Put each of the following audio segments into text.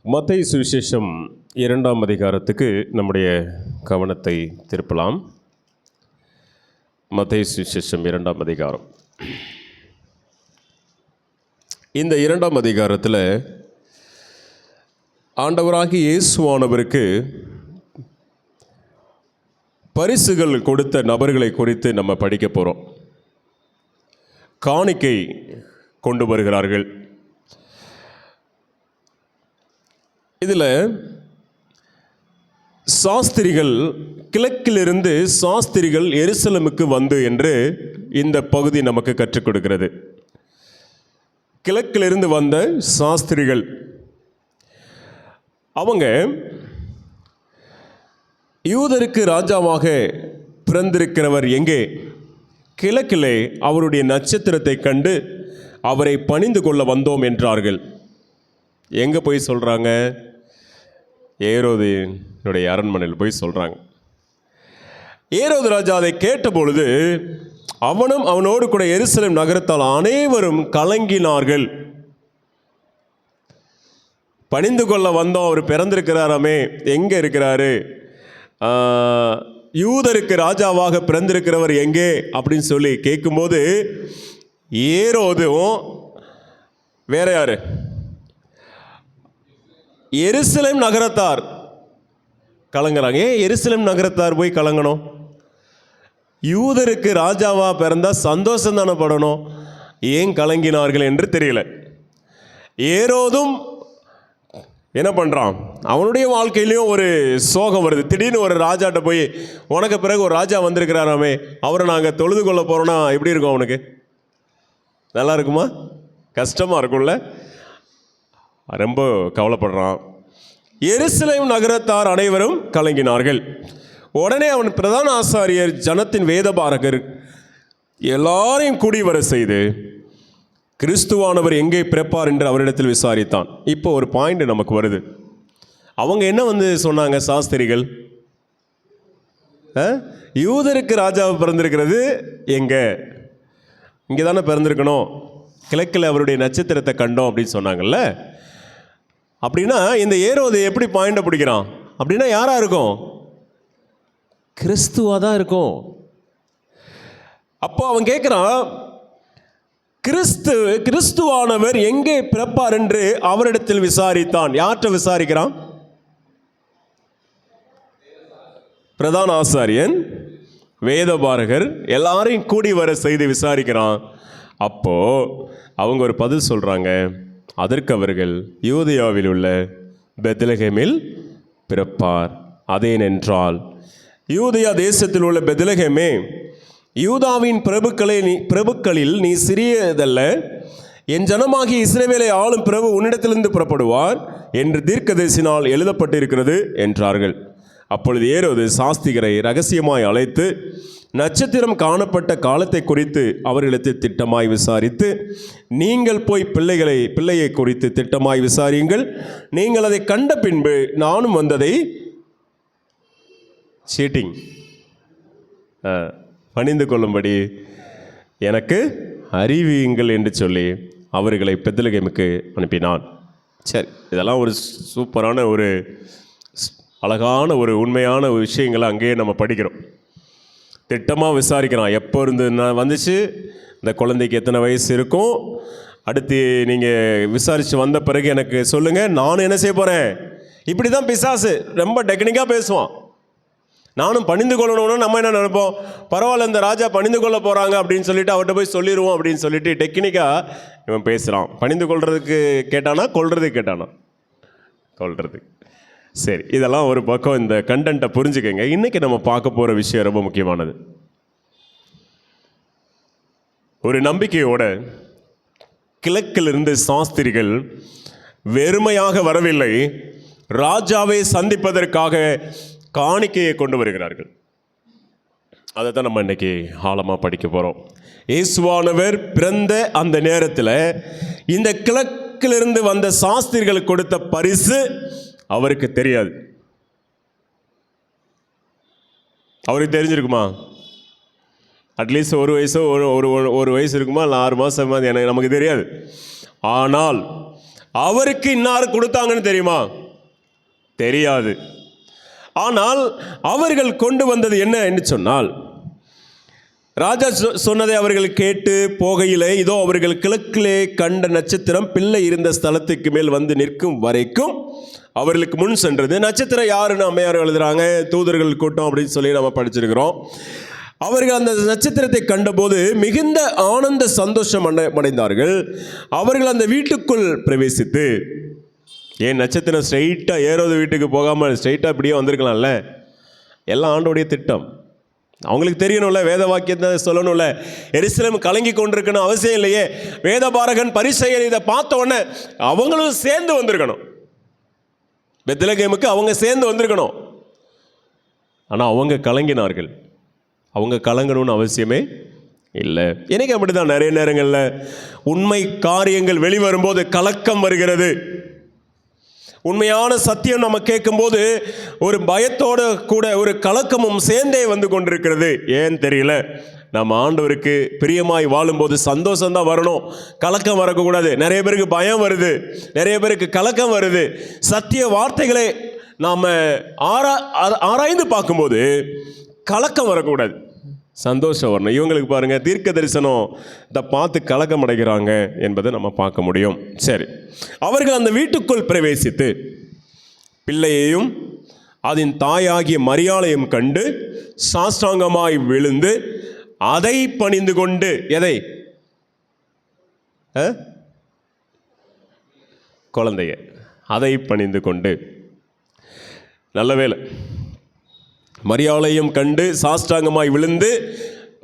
மத்தேயு சுவிசேஷம் 2ஆம் அதிகாரத்துக்கு நம்முடைய கவனத்தை திருப்பலாம். மத்தேயு சுவிசேஷம் 2ஆம் அதிகாரம். இந்த 2ஆம் அதிகாரத்தில் ஆண்டவராகிய இயேசுவானவருக்கு பரிசுகள் கொடுத்த நபர்களை குறித்து நம்ம படிக்க போகிறோம். காணிக்கை கொண்டு வருகிறார்கள். இதில் சாஸ்திரிகள், கிழக்கிலிருந்து சாஸ்திரிகள் எருசலேமுக்கு வந்து என்று இந்த பகுதி நமக்கு கற்றுக் கொடுக்கிறது. கிழக்கிலிருந்து வந்த சாஸ்திரிகள், அவங்க யூதருக்கு ராஜாவாக பிறந்திருக்கிறவர் எங்கே? கிழக்கிலே அவருடைய நட்சத்திரத்தை கண்டு அவரை பணிந்து கொள்ள வந்தோம் என்றார்கள். எங்கே போய் சொல்கிறாங்க? ஏரோதினுடைய அரண்மனையில் போய் சொல்கிறாங்க. ஏரோது ராஜா அதை கேட்டபொழுது அவனும் அவனோடு கூட எருசலேம் நகரத்தால் அனைவரும் கலங்கினார்கள். பணிந்து கொள்ள வந்தோம், அவர் பிறந்திருக்கிறாராமே, எங்கே இருக்கிறாரு? யூதருக்கு ராஜாவாக பிறந்திருக்கிறவர் எங்கே அப்படின்னு சொல்லி கேட்கும்போது ஏரோதும் வேற யாரு? எருசலேம் நகரத்தார் கலங்குறாங்க. ஏன் எருசலேம் நகரத்தார் போய் கலங்கணும்? யூதருக்கு ராஜாவா பிறந்தா சந்தோஷம் தானே படணும். ஏன் கலங்கினார்கள் என்று தெரியல. ஏரோதும் என்ன பண்ணுறான்? அவனுடைய வாழ்க்கையிலையும் ஒரு சோகம் வருது. திடீர்னு ஒரு ராஜாட்ட போய், உனக்கு பிறகு ஒரு ராஜா வந்திருக்கிறாராமே, அவரை நாங்கள் தொழுது கொள்ள போகிறோன்னா எப்படி இருக்கும்? அவனுக்கு நல்லா இருக்குமா? கஷ்டமாக இருக்கும்ல. ரொம்ப கவலைப்படுறான். எருசலேம் நகரத்தார் அனைவரும் கலங்கினார்கள். உடனே அவன் பிரதான ஆசாரியர், ஜனத்தின் வேதபாரகர் எல்லாரையும் கூடி வர செய்து கிறிஸ்துவானவர் எங்கே பிறப்பார் என்று அவரிடத்தில் விசாரித்தான். இப்போ ஒரு பாயிண்ட் நமக்கு வருது. அவங்க என்ன சொன்னாங்க? சாஸ்திரிகள், யூதருக்கு ராஜாவை பிறந்திருக்கிறது எங்கே? இங்கே தானே பிறந்திருக்கணும், கிழக்கில் அவருடைய நட்சத்திரத்தை கண்டோம் அப்படின்னு சொன்னாங்கல்ல. அப்படின்னா இந்த ஏரோது எப்படி பாயிண்டை பிடிக்கிறான்? அப்படின்னா யாராக இருக்கும்? கிறிஸ்துவாக தான் இருக்கும். அப்போ அவன் கேட்குறான், கிறிஸ்துவானவர் எங்கே பிறப்பார் என்று அவரிடத்தில் விசாரித்தான். யார்கிட்ட விசாரிக்கிறான்? பிரதான ஆசாரியன், வேதபாரகர் எல்லாரையும் கூடி வர செய்து விசாரிக்கிறான். அப்போ அவங்க ஒரு பதில் சொல்றாங்க. அதற்கு அவர்கள், யூதேயாவில் உள்ள பெத்லகேமில் பிறப்பார். அதேனென்றால், யூதேயா தேசத்தில் உள்ள பெத்லகேமே, யூதாவின் பிரபுக்களில் நீ சிறியதல்ல, என் ஜனமாகிய இஸ்ரவேலை ஆளும் பிரபு உன்னிடத்திலிருந்து புறப்படுவார் என்று தீர்க்கதரிசினால் எழுதப்பட்டிருக்கிறது என்றார்கள். அப்பொழுது ஏரோது சாஸ்திரிகளை ரகசியமாய் அழைத்து நட்சத்திரம் காணப்பட்ட காலத்தை குறித்து அவர்களிடத்தில் திட்டமாய் விசாரித்து, நீங்கள் போய் பிள்ளையை குறித்து திட்டமாய் விசாரியுங்கள், நீங்கள் அதை கண்ட பின்பு நானும் வந்ததை சீட்டிங் பணிந்து கொள்ளும்படி எனக்கு அறிவியுங்கள் என்று சொல்லி அவர்களை பெத்லகேமுக்கு அனுப்பினான். சரி, இதெல்லாம் ஒரு சூப்பரான ஒரு அழகான ஒரு உண்மையான விஷயங்களை அங்கேயே நம்ம படிக்கிறோம். திட்டமாக விசாரிக்கிறான். எப்போ இருந்து வந்துச்சு, இந்த குழந்தைக்கு எத்தனை வயசு இருக்கும், அடுத்து நீங்கள் விசாரித்து வந்த பிறகு எனக்கு சொல்லுங்கள், நானும் என்ன செய்ய போகிறேன். இப்படி தான் பிசாசு ரொம்ப டெக்னிக்காக பேசுவான். நானும் பணிந்து கொள்ளணும்னா நம்ம என்ன நினைப்போம்? பரவாயில்ல, இந்த ராஜா பணிந்து கொள்ள போகிறாங்க அப்படின்னு சொல்லிட்டு அவர்கிட்ட போய் சொல்லிடுவோம் அப்படின்னு சொல்லிட்டு டெக்னிக்காக இவன் பேசுகிறான். பணிந்து கொள்றதுக்கு கேட்டானா, கொள்றதுக்கு கேட்டானா? கொள்றதுக்கு. சரி, இதெல்லாம் ஒரு பக்கம். இந்த கண்டென்ட்டை புரிஞ்சுக்கங்க. இன்றைக்கி நம்ம பார்க்க போகிற விஷயம் ரொம்ப முக்கியமானது. ஒரு நம்பிக்கையோட கிழக்கிலிருந்து சாஸ்திரிகள் வெறுமையாக வரவில்லை, ராஜாவை சந்திப்பதற்காக காணிக்கையை கொண்டு வருகிறார்கள். அதை தான் நம்ம இன்றைக்கி ஆழமாக படிக்க போகிறோம். இயேசுவானவர் பிறந்த அந்த நேரத்தில் இந்த கிழக்கிலிருந்து வந்த சாஸ்திரிகளுக்கு கொடுத்த பரிசு அவருக்கு தெரியாது. அவருக்கு தெரிஞ்சிருக்குமா? அட்லீஸ்ட் ஒரு வயசோ ஒரு வயசு இருக்குமா, இல்லை 6 மாதமா, எனக்கு நமக்கு தெரியாது. ஆனால் அவருக்கு இன்னார் கொடுத்தாங்கன்னு தெரியுமா? தெரியாது. ஆனால் அவர்கள் கொண்டு வந்தது என்ன என்று சொன்னால், ராஜா சொன்னதை அவர்கள் கேட்டு போகையிலே இதோ அவர்கள் கிழக்கிலே கண்ட நட்சத்திரம் பிள்ளை இருந்த ஸ்தலத்துக்கு மேல் வந்து நிற்கும் வரைக்கும் அவர்களுக்கு முன் சென்றது. நட்சத்திரம் யாருன்னு அம்மையார் எழுதுறாங்க, தூதர்கள் கூட்டம் அப்படின்னு சொல்லி நம்ம படிச்சிருக்கிறோம். அவர்கள் அந்த நட்சத்திரத்தை கண்டபோது மிகுந்த ஆனந்த சந்தோஷம் அடைந்தார்கள். அவர்கள் அந்த வீட்டுக்குள் பிரவேசித்து, ஏன் நட்சத்திரம் ஸ்ட்ரைட்டாக ஏரோது வீட்டுக்கு போகாமல் ஸ்ட்ரைட்டாக இப்படியே வந்திருக்கலாம்ல? எல்லாம் ஆண்டோடைய திட்டம். அவங்களுக்கு தெரியணும்ல, வேத வாக்கியத்தை சொல்லணும்ல. எருசலேம் கலங்கி கொண்டிருக்கணும் அவசியம் இல்லையே. வேதபாரகன் பரிசேயர் இதை பார்த்த உடனே அவங்களும் சேர்ந்து வந்திருக்கணும். பெத்லகேமுக்கு அவங்க சேர்ந்து வந்திருக்கணும். ஆனால் அவங்க கலங்கினார்கள். அவங்க கலங்கணும்னு அவசியமே இல்லை. எனக்கு அப்படி தான் நிறைய நேரங்களில் உண்மை காரியங்கள் வெளிவரும்போது கலக்கம் வருகிறது. உண்மையான சத்தியம் நம்ம கேட்கும்போது ஒரு பயத்தோடு கூட ஒரு கலக்கமும் சேர்ந்தே வந்து கொண்டிருக்கிறது. ஏன் தெரியல. நம்ம ஆண்டவருக்கு பிரியமாய் வாழும்போது சந்தோஷம்தான் வரணும், கலக்கம் வரக்கூடாது. நிறைய பேருக்கு பயம் வருது, நிறைய பேருக்கு கலக்கம் வருது. சத்திய வார்த்தைகளை நாம் ஆராய்ந்து பார்க்கும்போது கலக்கம் வரக்கூடாது, சந்தோஷம் வரணும். இவங்களுக்கு பாருங்கள், தீர்க்க தரிசனம் இதை பார்த்து கலக்கம் அடைகிறாங்க என்பதை நம்ம பார்க்க முடியும். சரி, அவர்கள் அந்த வீட்டுக்குள் பிரவேசித்து பிள்ளையையும் அதன் தாயாகிய மரியாளையும் கண்டு சாஷ்டாங்கமாய் விழுந்து அதை பணிந்து கொண்டு, எதை? குழந்தைய அதை பணிந்து கொண்டு. நல்ல வேளை, மரியாளையும் கண்டு சாஷ்டாங்கமாய் விழுந்து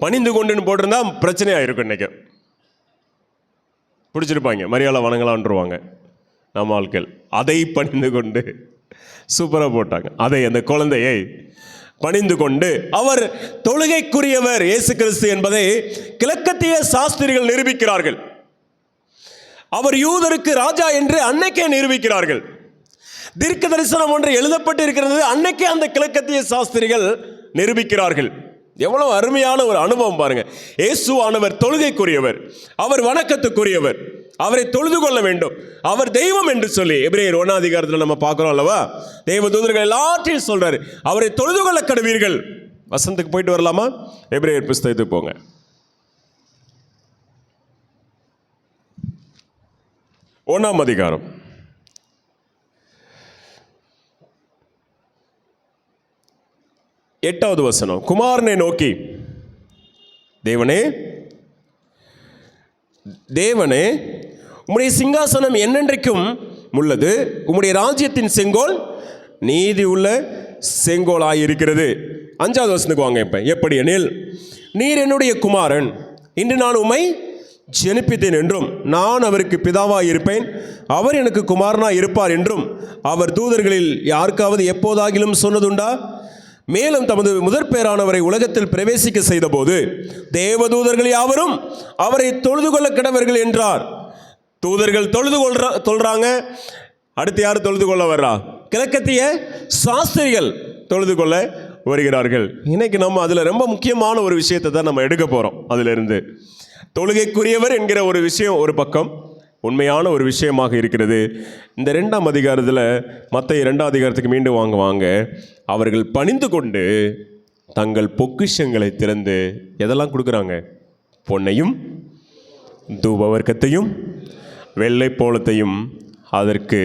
பணிந்து கொண்டுன்னு போட்டிருந்தா பிரச்சனையாக இருக்கும். இன்றைக்கி பிடிச்சிருப்பாங்க, மரியாதை வணங்கலான்ருவாங்க நம்ம ஆட்கள். அதை பணிந்து கொண்டு சூப்பராக போட்டாங்க. அதை, அந்த குழந்தையை பணிந்து கொண்டு அவர் தொழுகைக்குரியவர் இயேசு கிறிஸ்து என்பதை கிழக்கத்திய சாஸ்திரிகள் நிரூபிக்கிறார்கள். அவர் யூதருக்கு ராஜா என்று அன்னைக்கே நிரூபிக்கிறார்கள். தீர்க்க தரிசனம் ஒன்று எழுதப்பட்டு இருக்கிறது, அன்னைக்கே அந்த கிழக்கத்திய சாஸ்திரிகள் நிரூபிக்கிறார்கள். எவ்வளவு அருமையான ஒரு அனுபவம் பாருங்க. இயேசுவானவர் தொழுகைக்குரியவர், அவர் வணக்கத்துக்குரியவர், அவரை தொழுது கொள்ள வேண்டும், அவர் தெய்வம் என்று சொல்லி எபிரேயர் 1ஆம் அதிகாரத்தில் நம்ம பார்க்கிறோம் அல்லவா? தெய்வ தூதர்கள் எல்லாத்தையும் சொல்றாரு, அவரை தொழுது கொள்ள கடவீர்கள். வசனத்துக்கு போயிட்டு வரலாமா? எபிரேயர் புஸ்தகத்துக்கு போங்க. 1ஆம் அதிகாரம் 8வது வசனம். குமாரனை நோக்கி, தேவனே தேவனே உம்முடைய சிங்காசனம் என்னென்றைக்கும் உள்ளது, உம்முடைய ராஜ்யத்தின் செங்கோல் நீதி உள்ள செங்கோலாயிருக்கிறது. 5வது வசனத்துக்கு வாங்க. இப்ப எப்படி எனில், நீர் என்னுடைய குமாரன், இன்று நான் உம்மை ஜெனிப்பித்தேன் என்றும் நான் அவருக்கு பிதாவாய் இருப்பேன், அவர் எனக்கு குமாரனாய் இருப்பார் என்றும் அவர் தூதர்களில் யாருக்காவது எப்போதாகிலும் சொன்னதுண்டா? மேலும் தமது முதற் பேரானவரை உலகத்தில் பிரவேசிக்க செய்த போது தேவதூதர்கள் யாவரும் அவரை தொழுது கொள்ள கிடவர்கள் என்றார். தூதர்கள் தொழுறாங்க. அடுத்து யார் தொழுது கொள்ள வர்றா? கிழக்கத்திய சாஸ்திரிகள் தொழுது கொள்ள வருகிறார்கள். இன்னைக்கு நம்ம அதில் ரொம்ப முக்கியமான ஒரு விஷயத்தை தான் நம்ம எடுக்க போகிறோம். அதிலிருந்து தொழுகைக்குரியவர் என்கிற ஒரு விஷயம் ஒரு பக்கம் உண்மையான ஒரு விஷயமாக இருக்கிறது. இந்த 2ஆம் அதிகாரத்தில், மத்தேயு 2ஆம் அதிகாரத்துக்கு மீண்டும் வாங்க. அவர்கள் பணிந்து கொண்டு தங்கள் பொக்கிஷங்களை திறந்து எதெல்லாம் கொடுக்குறாங்க? பொன்னையும் தூபவர்க்கத்தையும் வெள்ளை போலத்தையும் அதற்கு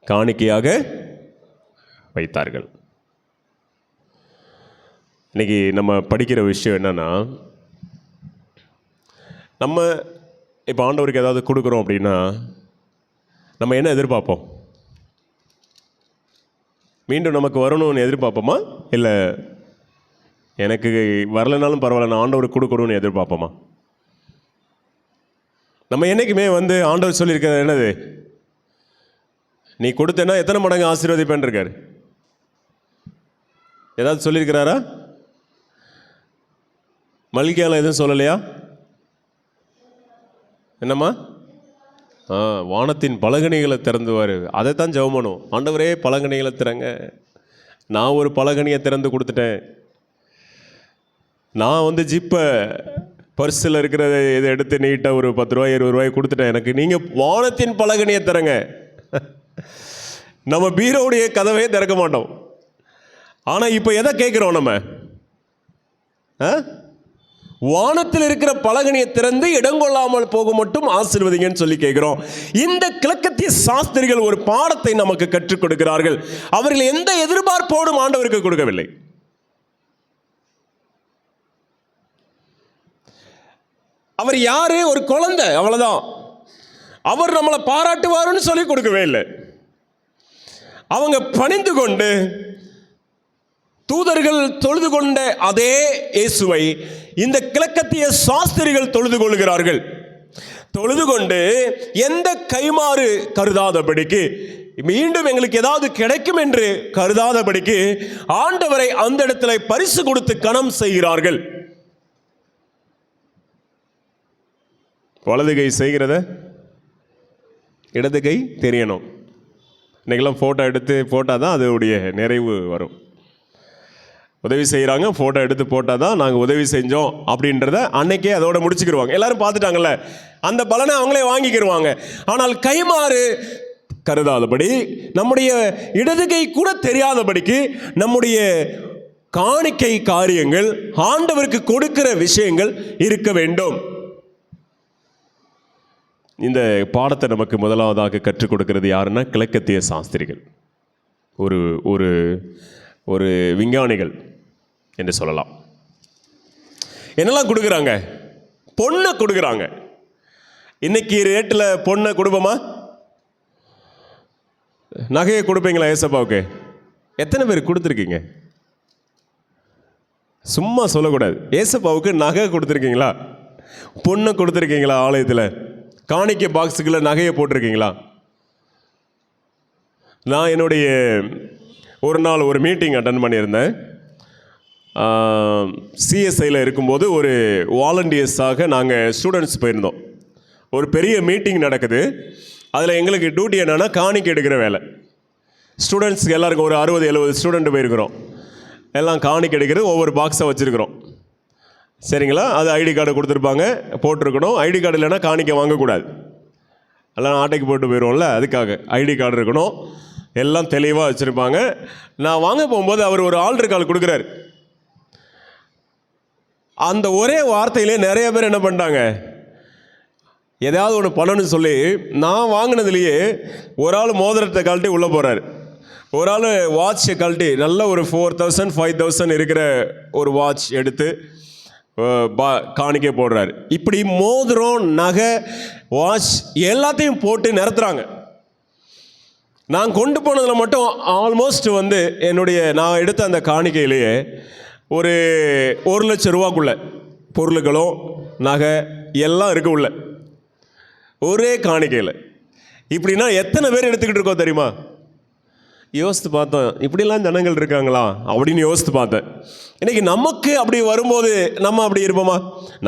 காணிக்கையாக வைத்தார்கள். இன்னைக்கு நம்ம படிக்கிற விஷயம் என்னன்னா, நம்ம இப்போ ஆண்டவருக்கு ஏதாவது கொடுக்குறோம் அப்படின்னா நம்ம என்ன எதிர்பார்ப்போம்? மீண்டும் நமக்கு வரணும்னு எதிர்பார்ப்போமா, இல்லை எனக்கு வரலைனாலும் பரவாயில்ல நான் ஆண்டவருக்கு கொடுக்கணும்னு எதிர்பார்ப்போமா? நம்ம என்றைக்குமே ஆண்டவர் சொல்லியிருக்காரு என்னது, நீ கொடுத்தேன்னா எத்தனை மடங்கு ஆசீர்வதிப்பேன் இருக்கார். ஏதாவது சொல்லியிருக்கிறாரா? மல்கியால எதுவும் சொல்லலையா? என்னம்மா? வானத்தின் பலகணிகளை திறந்துவார். அதைத்தான் ஜெபம் பண்ணும். ஆண்டவரே பலகணிகளை திறங்க. நான் ஒரு பலகணியை திறந்து கொடுத்துட்டேன். நான் ஜிப்பை பர்ஸில் இருக்கிறத இதை எடுத்து நீட்டாக ஒரு 10 ரூபாய் 20 ரூபாய் கொடுத்துட்டேன், எனக்கு நீங்கள் வானத்தின் பலகனியை தரங்க. நம்ம பீரோவுடைய கதவையே திறக்க மாட்டோம். ஆனால் இப்போ எதை கேட்குறோம் நம்ம? வானத்தில் இருக்கிற பலகனியை திறந்து இடங்கொள்ளாமல் போக மட்டும் ஆசீர்வதிங்கன்னு சொல்லி கேட்கிறோம். இந்த கிழக்கத்திய சாஸ்திரிகள் ஒரு பாடத்தை நமக்கு கற்றுக் கொடுக்கிறார்கள். அவர்கள் எந்த எதிர்பார்ப்போடும் ஆண்டவருக்கு கொடுக்கவில்லை. அவர் யாரு? ஒரு குழந்தை, அவ்வளவுதான். அவர் நம்மளை பாராட்டுவாருன்னு சொல்லி கொடுக்கவே இல்லை. அவங்க பணிந்து கொண்டு தூதர்கள் தொழுது கொண்ட அதே இயேசுவை இந்த கிழக்கத்திய சாஸ்திரிகள் தொழுது கொள்கிறார்கள். தொழுது கொண்டு எந்த கைமாறு கருதாதபடிக்கு, மீண்டும் எங்களுக்கு ஏதாவது கிடைக்கும் என்று கருதாதபடிக்கு ஆண்டவரை அந்த இடத்துல பரிசு கொடுத்து கனம் செய்கிறார்கள். வலது கை செய்கிறத இடது கை தெரியணும். இன்னைக்கெல்லாம் ஃபோட்டோ எடுத்து போட்டால் தான் அதோடைய நிறைவு வரும். உதவி செய்கிறாங்க, ஃபோட்டோ எடுத்து போட்டால் தான் நாங்கள் உதவி செஞ்சோம் அப்படின்றத அன்னைக்கே அதோட முடிச்சுக்கிடுவாங்க. எல்லாரும் பார்த்துட்டாங்கல்ல, அந்த பலனை அவங்களே வாங்கிக்கிடுவாங்க. ஆனால் கைமாறு கருதாதபடி, நம்முடைய இடது கை கூட தெரியாதபடிக்கு நம்முடைய காணிக்கை காரியங்கள், ஆண்டவருக்கு கொடுக்கிற விஷயங்கள் இருக்க வேண்டும். இந்த பாடத்தை நமக்கு முதலாவதாக கற்றுக் கொடுக்கிறது யாருன்னா கிழக்கத்திய சாஸ்திரிகள். ஒரு ஒரு ஒரு விஞ்ஞானிகள் என்று சொல்லலாம். என்னெல்லாம் கொடுக்குறாங்க? பொண்ணை கொடுக்குறாங்க. இன்னைக்கு ரேட்டில் பொண்ணை கொடுப்போமா? நகையை கொடுப்பீங்களா ஏசப்பாவுக்கு? எத்தனை பேர் கொடுத்துருக்கீங்க? சும்மா சொல்லக்கூடாது. ஏசப்பாவுக்கு நகை கொடுத்துருக்கீங்களா? பொண்ணை கொடுத்துருக்கீங்களா? ஆலயத்தில் காணிக்கை பாக்ஸுக்குள்ள நகையை போட்டிருக்கீங்களா? நான் என்னுடைய ஒரு நாள் ஒரு மீட்டிங் அட்டன் பண்ணியிருந்தேன். சிஎஸ்ஐயில் இருக்கும்போது ஒரு வாலண்டியர்ஸாக நாங்கள் ஸ்டூடெண்ட்ஸ் போயிருந்தோம். ஒரு பெரிய மீட்டிங் நடக்குது. அதில் எங்களுக்கு டியூட்டி என்னென்னா காணிக்கை எடுக்கிற வேலை. ஸ்டூடெண்ட்ஸுக்கு எல்லாருக்கும் ஒரு 60-70 ஸ்டூடெண்ட் போயிருக்கிறோம். எல்லாம் காணிக்கை எடுக்கிறது, ஒவ்வொரு பாக்ஸை வச்சுருக்கிறோம். சரிங்களா? அது ஐடி கார்டு கொடுத்துருப்பாங்க, போட்டிருக்கணும். ஐடி கார்டு இல்லைன்னா காணிக்கை வாங்கக்கூடாது. எல்லாம் ஆட்டைக்கு போட்டு போயிடுவோம்ல, அதுக்காக ஐடி கார்டு இருக்கணும். எல்லாம் தெளிவாக வச்சுருப்பாங்க. நான் வாங்க போகும்போது அவர் ஒரு ஆல்டர் கால் கொடுக்குறாரு. அந்த ஒரே வார்த்தையிலே நிறைய பேர் என்ன பண்ணிட்டாங்க, எதாவது ஒன்று பண்ணணும்னு சொல்லி, நான் வாங்கினதுலேயே ஒரு ஆள் மோதிரத்தை கழட்டி உள்ளே போகிறாரு, ஒரு ஆள் வாட்சை கழட்டி நல்ல ஒரு 4000 5000 இருக்கிற ஒரு வாட்ச் எடுத்து காணிக்கை போடுறாரு. இப்படி மோதிரம், நகை, வாட்ச் எல்லாத்தையும் போட்டு நிறுத்துறாங்க. நான் கொண்டு போனதில் மட்டும் ஆல்மோஸ்ட் நான் எடுத்த அந்த காணிக்கையிலேயே ஒரு 1 லட்சம் ரூபாக்குள்ள பொருள்களும் நகை எல்லாம் இருக்கு உள்ள ஒரே காணிக்கையில். இப்படின்னா எத்தனை பேர் எடுத்துக்கிட்டு இருக்கோம் தெரியுமா? யோசித்து பார்த்தேன், இப்படிலாம் ஜனங்கள் இருக்காங்களா அப்படின்னு யோசித்து பார்த்தேன். இன்றைக்கி நமக்கு அப்படி வரும்போது நம்ம அப்படி இருப்போமா?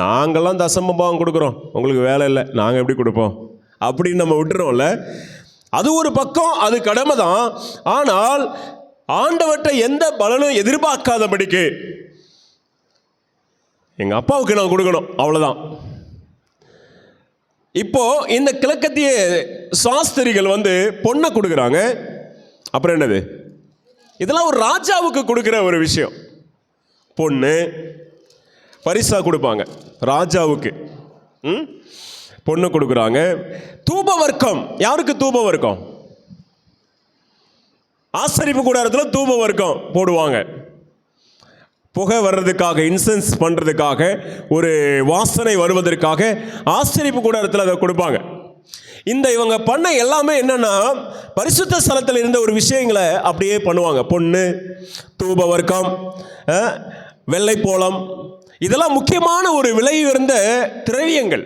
நாங்கள்லாம் தசமபாகம் கொடுக்குறோம், உங்களுக்கு வேலை இல்லை, நாங்கள் எப்படி கொடுப்போம் அப்படின்னு நம்ம விட்டுறோம்ல. அது ஒரு பக்கம், அது கடமை தான். ஆனால் ஆண்டவர்கிட்ட எந்த பலனும் எதிர்பார்க்காதபடிக்கு எங்கள் அப்பாவுக்கு நான் கொடுக்கணும், அவ்வளோதான். இப்போ இந்த கிழக்கத்திய சாஸ்திரிகள் பொண்ணை கொடுக்குறாங்க. அப்புறம் என்னது? இதெல்லாம் ஒரு ராஜாவுக்கு கொடுக்குற ஒரு விஷயம். பொண்ணு பரிசா கொடுப்பாங்க ராஜாவுக்கு. பொண்ணு கொடுக்குறாங்க. தூப வர்க்கம். யாருக்கு தூப வர்க்கம்? ஆசரிப்பு கூடாரத்தில் தூப வர்க்கம் போடுவாங்க. புகை வர்றதுக்காக, இன்சென்ஸ் பண்ணுறதுக்காக, ஒரு வாசனை வருவதற்காக ஆசரிப்பு கூடாரத்தில் அதை கொடுப்பாங்க. இவங்க பண்ண எல்லாமே என்னன்னா, பரிசுத்த ஸ்தலத்தில் இருந்த ஒரு விஷயங்களை அப்படியே பண்ணுவாங்க. பொண்ணு, தூப வர்க்கம், வெள்ளைப்போளம், இதெல்லாம் முக்கியமான ஒரு விலை உயர்ந்த திரவியங்கள்.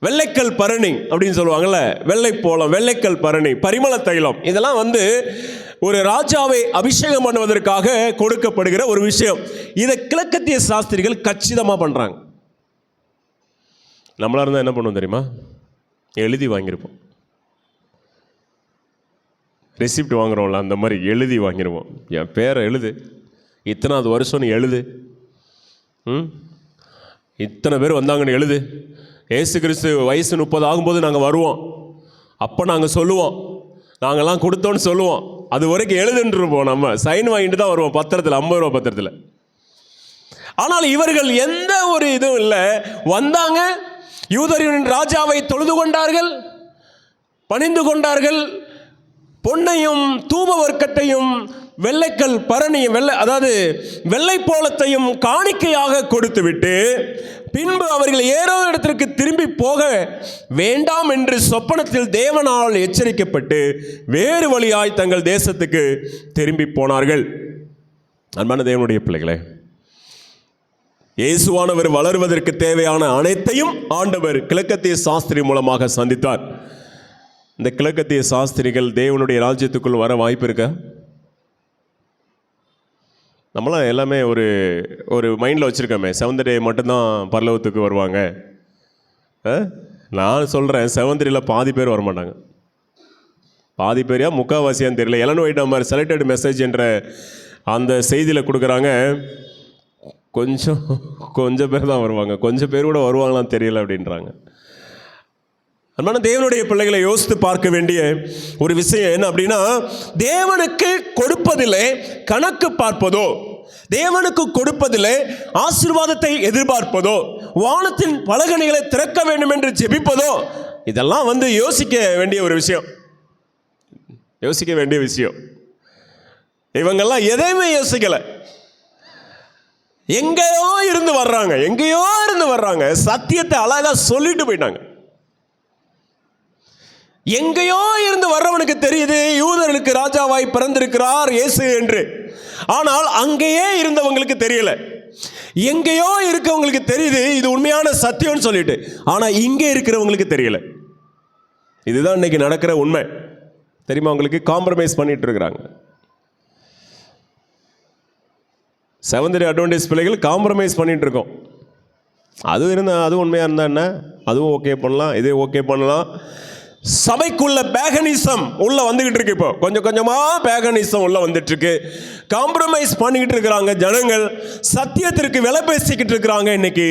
வெள்ளைக்கல் பரணி அப்படின்னு சொல்லுவாங்கல்ல, வெள்ளைப்போளம், வெள்ளைக்கல் பரணி, பரிமள தைலம், இதெல்லாம் ஒரு ராஜாவை அபிஷேகம் பண்ணுவதற்காக கொடுக்கப்படுகிற ஒரு விஷயம். இதை கிழக்கத்திய சாஸ்திரிகள் கச்சிதமாக பண்ணுறாங்க. நம்மளாக இருந்தால் என்ன பண்ணுவோம் தெரியுமா? எழுதி வாங்கியிருப்போம். ரெசிப்ட் வாங்குறோம்ல, அந்த மாதிரி எழுதி வாங்கிடுவோம். என் பேரை எழுது, இத்தனாவது வருஷம்னு எழுது, இத்தனை பேர் வந்தாங்கன்னு எழுது. ஏசு கிறிஸ்து வயசு 30 ஆகும்போது நாங்கள் வருவோம், அப்போ நாங்கள் சொல்லுவோம், நாங்கள்லாம் கொடுத்தோன்னு சொல்லுவோம். அது வரைக்கும் எழுதுன்றிருப்போம், நம்ம சைன் வாங்கிட்டு தான் வருவோம் பத்திரத்தில், 50 ரூபா பத்திரத்தில். ஆனால் இவர்கள் எந்த ஒரு இதுவும் இல்லை. வந்தாங்க, யூதரின் ராஜாவை தொழுது கொண்டார்கள், பணிந்து கொண்டார்கள். பொன்னையும் தூப வர்க்கத்தையும் வெள்ளைக்கல் பரணியும் அதாவது வெள்ளை போலத்தையும் காணிக்கையாக கொடுத்து விட்டு பின்பு அவர்கள் ஏறோ இடத்திற்கு திரும்பி போக வேண்டாம் என்று சொப்பனத்தில் தேவனால் எச்சரிக்கப்பட்டு வேறு வழியாய் தங்கள் தேசத்துக்கு திரும்பி போனார்கள். அன்பான தேவனுடைய பிள்ளைகளே, இயேசுவானவர் வளருவதற்கு தேவையான அனைத்தையும் ஆண்டவர் கிழக்கத்திய சாஸ்திரி மூலமாக சந்தித்தார். இந்த கிழக்கத்திய சாஸ்திரிகள் தேவனுடைய ராஜ்யத்துக்குள் வர வாய்ப்பு இருக்கா? நம்மளாம் எல்லாமே ஒரு மைண்டில் வச்சுருக்கோமே, 7th டே மட்டும்தான் பரலோகத்துக்கு வருவாங்க. நான் சொல்கிறேன், 7th டேயில் பாதி பேர் வரமாட்டாங்க. பாதி பேரையா முக்கால்வாசியான்னு தெரியல. எலன் ஒயிட் மாதிரி செலக்டட் மெசேஜ் என்ற அந்த செய்தியில் கொடுக்குறாங்க, கொஞ்சம் பேர் தான் வருவாங்க, கொஞ்சம் பேர் கூட வருவாங்களான்னு தெரியல அப்படின்றாங்க. அன்பான தேவனுடைய பிள்ளைகளை யோசித்து பார்க்க வேண்டிய ஒரு விஷயம் என்ன அப்படின்னா, தேவனுக்கு கொடுப்பதிலே கணக்கு பார்ப்பதோ, தேவனுக்கு கொடுப்பதிலே ஆசீர்வாதத்தை எதிர்பார்ப்பதோ, வானத்தின் பலகணிகளை திறக்க வேண்டும் என்று ஜெபிப்பதோ, இதெல்லாம் யோசிக்க வேண்டிய ஒரு விஷயம். யோசிக்க வேண்டிய விஷயம். இவங்கெல்லாம் எதையுமே யோசிக்கலை. எங்கேயோ இருந்து வர்றாங்க, சத்தியத்தை அழகா சொல்லிட்டு போயிட்டாங்க. எங்கேயோ இருந்து வர்றவனுக்கு தெரியுது யூதர்களுக்கு ராஜாவாய் பிறந்திருக்கிறார் இயேசு என்று. ஆனால் அங்கேயே இருந்தவங்களுக்கு தெரியல. எங்கேயோ இருக்கவங்களுக்கு தெரியுது இது உண்மையான சத்தியம்னு சொல்லிட்டு, ஆனால் இங்கே இருக்கிறவங்களுக்கு தெரியல. இதுதான் இன்னைக்கு நடக்கிற உண்மை. தெரியுமா உங்களுக்கு? காம்ப்ரமைஸ் பண்ணிட்டு இருக்கிறாங்க. 7th டே அட்வான்டேஜ் பிள்ளைகள் காம்ப்ரமைஸ் பண்ணிட்டு இருக்கோம். அது உண்மையாக இருந்தால் என்ன, அதுவும் ஓகே பண்ணலாம், இதே ஓகே பண்ணலாம். சபைக்குள்ள பேகனிசம் உள்ள வந்துகிட்டு இருக்கு. இப்போ கொஞ்சம் கொஞ்சமா பேகனிசம் உள்ள வந்துட்டு இருக்கு. காம்ப்ரமைஸ் பண்ணிக்கிட்டு இருக்கிறாங்க ஜனங்கள். சத்தியத்திற்கு விலை பேசிக்கிட்டு இருக்கிறாங்க இன்னைக்கு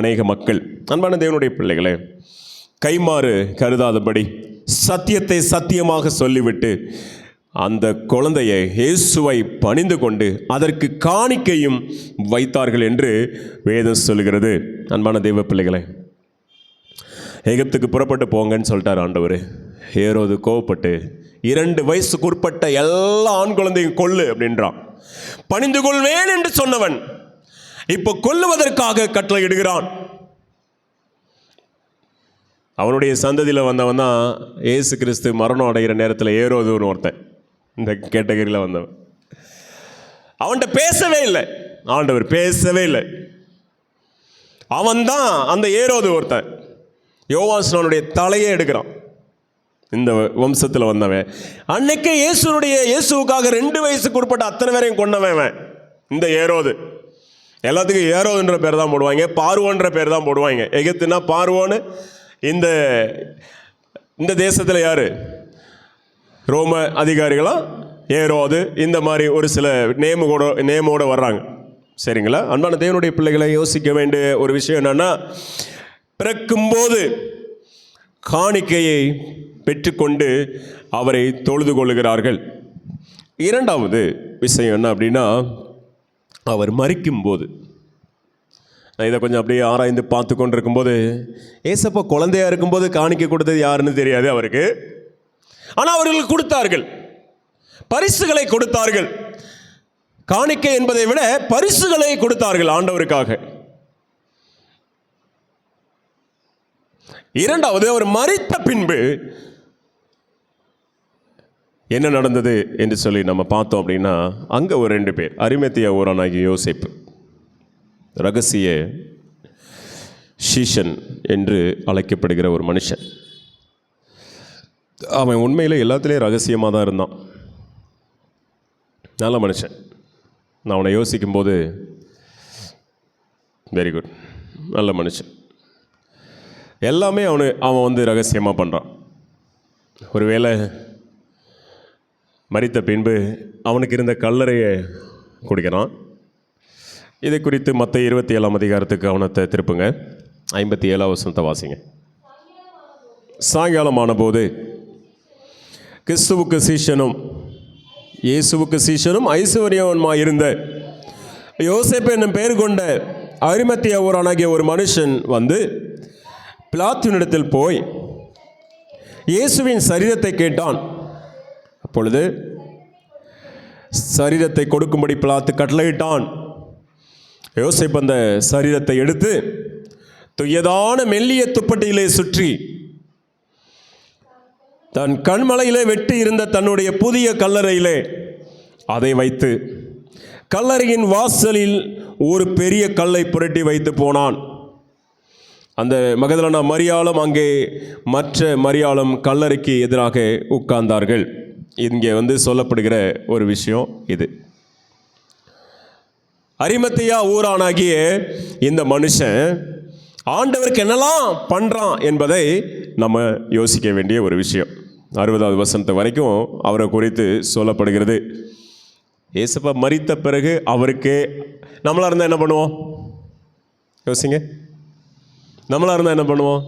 அநேக மக்கள். அன்பான தேவனுடைய பிள்ளைகளே, கைமாறு கருதாதபடி சத்தியத்தை சத்தியமாக சொல்லிவிட்டு அந்த குழந்தையை இயேசுவை பணிந்து கொண்டு அதற்கு காணிக்கையும் வைத்தார்கள் என்று வேதம் சொல்கிறது. அன்பான தேவ பிள்ளைகளே, எகிப்துக்கு புறப்பட்டு போங்கன்னு சொல்லிட்டார் ஆண்டவர். ஏரோது கோவப்பட்டு 2 வயசுக்கு உட்பட்ட எல்லா ஆண் குழந்தையும் கொல்லு அப்படின்றான். பணிந்து கொள்வேன் என்று சொன்னவன் இப்போ கொல்லுவதற்காக கட்டளை இடுகிறான். அவனுடைய சந்ததியில் வந்தவன் தான் ஏசு கிறிஸ்து மரணம் அடைகிற நேரத்தில் ஏரோதுன்னு ஒருத்தன், இந்த கேட்டகரியில் வந்தவன். அவன்கிட்ட பேசவே இல்லை, ஆண்டவர் பேசவே இல்லை. அவன் தான் அந்த ஏரோது ஒருத்தன். யோவாஸ்நானுடைய தலையே எடுக்கிறான். இந்த வம்சத்தில் வந்தவன். அன்னைக்கே இயேசுவுக்காக 2 வயசுக்கு உட்பட்ட அத்தனை பேரையும் கொண்டவன் இந்த ஏரோது. எல்லாத்துக்கும் ஏரோதுன்ற பேர் தான் போடுவாங்க, பார்வோன்ற பேர் தான் போடுவாங்க. எகிப்துனா பார்வோன்னு. இந்த தேசத்தில் யார் ரோம அதிகாரிகளா? ஏரோது. இந்த மாதிரி ஒரு சில நேமோட வர்றாங்க. சரிங்களா? அன்பான தேவனுடைய பிள்ளைகளை யோசிக்க வேண்டிய ஒரு விஷயம் என்னன்னா, பிறக்கும்போது காணிக்கையை பெற்றுக்கொண்டு அவரை தொழுது கொள்ளுகிறார்கள். 2வது விஷயம் என்ன அப்படின்னா, அவர் மரிக்கும்போது, நான் இதை கொஞ்சம் அப்படியே ஆராய்ந்து பார்த்து கொண்டு இருக்கும்போது, ஏசப்பா குழந்தையா இருக்கும்போது காணிக்கை கொடுத்தது யாருன்னு தெரியாது அவருக்கு. ஆனால் அவர்கள் கொடுத்தார்கள், பரிசுகளை கொடுத்தார்கள். காணிக்கை என்பதை விட பரிசுகளை கொடுத்தார்கள் ஆண்டவருக்காக. 2வது, அவர் மரித்த பின்பு என்ன நடந்தது என்று சொல்லி நம்ம பார்த்தோம் அப்படின்னா, அங்கே ஒரு 2 பேர், அரிமத்தியா ஊரானாகிய யோசேப்பு, ரகசிய சீஷன் என்று அழைக்கப்படுகிற ஒரு மனுஷன். அவன் உண்மையில் எல்லாத்துலேயும் ரகசியமாக தான் இருந்தான். நல்ல மனுஷன். நான் அவனை யோசிக்கும்போது வெரி குட், நல்ல மனுஷன். எல்லாமே அவன் ரகசியமாக பண்ணுறான். ஒருவேளை மரித்த பின்பு அவனுக்கு இருந்த கல்லறையை குடிக்கிறான். இதை குறித்து மத்தேயு 27 அதிகாரத்துக்கு கவனத்தை திருப்புங்க. 57 வசனத்தை வாசிங்க. சாயங்காலமான போது இயேசுவுக்கு சீஷனும் ஐசுவரியவனுமாய் இருந்த யோசேப்பு என்னும் பெயர் கொண்ட அரிமத்தியா ஊரானாகிய ஒரு மனுஷன் வந்து பிலாத்துவினிடத்தில் போய் இயேசுவின் சரீரத்தை கேட்டான். அப்பொழுது சரீரத்தை கொடுக்கும்படி பிலாத்து கட்டளையிட்டான். யோசேப்பு அந்த சரீரத்தை எடுத்து துயதான மெல்லிய துப்பட்டியிலே சுற்றி தன் கண்மலையிலே வெட்டி இருந்த தன்னுடைய புதிய கல்லறையிலே அதை வைத்து கல்லறையின் வாசலில் ஒரு பெரிய கல்லை புரட்டி வைத்து போனான். அந்த மகதலேனா மரியாளும் அங்கே மற்ற மரியாளும் கல்லறைக்கு எதிராக உட்கார்ந்தார்கள். இங்கே சொல்லப்படுகிற ஒரு விஷயம் இது. அரிமத்தியா ஊரானாகிய இந்த மனுஷன் ஆண்டவருக்கு என்னெல்லாம் பண்ணுறான் என்பதை நம்ம யோசிக்க வேண்டிய ஒரு விஷயம். 60வது வசனத்து வரைக்கும் அவரை குறித்து சொல்லப்படுகிறது. ஏசப்பா மரித்த பிறகு அவருக்கு நம்மளாக இருந்தால் என்ன பண்ணுவோம்? யோசிங்க. நம்மளாக இருந்தால் என்ன பண்ணுவோம்?